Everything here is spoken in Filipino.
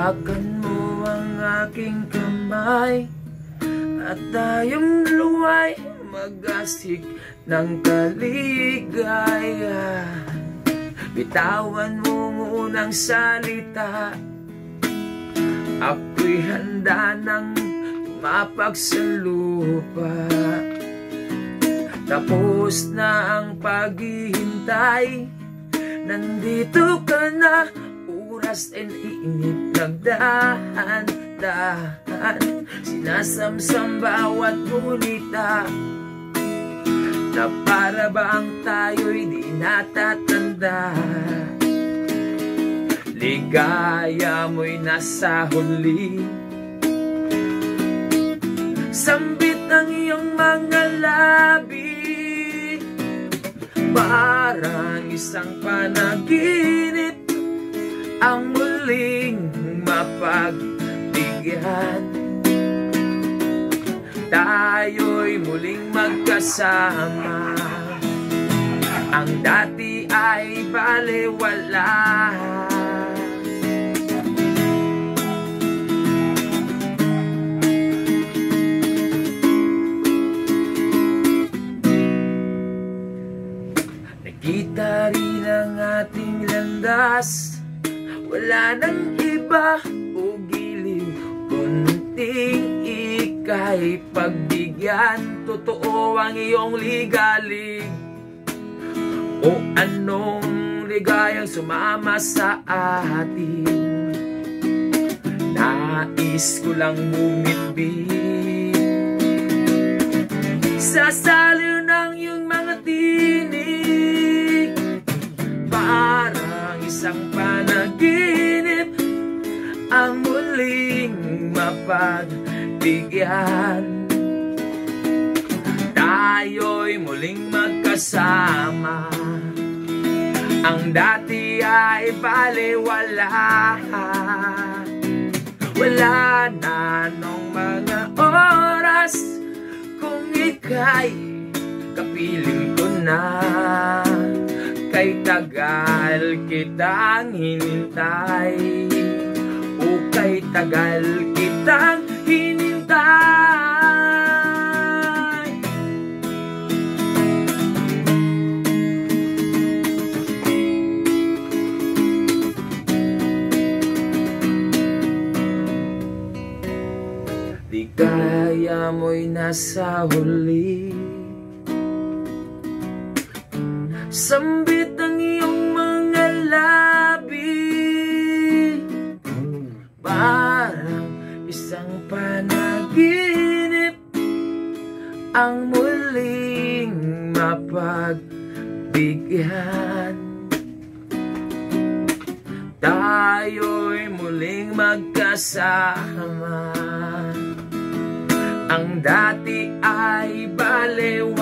Hawakan mo ang aking kamay at tayong dalawa'y mag-asik ng kaligaya. Bitawan mo munang salita, ako'y handa nang tumapag sa lupa. Tapos na ang paghihintay, nandito ka na, oras ay init, nagdahan-dahan. Sinasamsam bawat gunita, na para bang tayo'y di natatanda. Ligaya mo'y nasa huli, sambit ang iyong mga labi, parang isang panaginip ang muling mapagbigyan. Tayo'y muling magkasama, ang dati ay balewala. Nakita rin ang ating landas, wala nang iba o giliw, kunting ika'y pagbigyan. Totoo ang iyong ligalig, o anong ligayang sumama sa atin. Nais ko lang bumibig sa saliw ng iyong mga tinig, parang isang panaginip ang muling mapagbigyan. Tayo'y muling magkasama, ang dati ay balewala. Wala na nung mga oras, kung ika'y kapiling ko na. Kay tagal kitang hinintay, o kay tagal kitang hinintay. Ligaya mo'y nasa huli, sambit ang iyong mga labi, parang isang panaginip ang muling mapagbigyan. Tayo'y muling magkasama, ang dati ay balewa.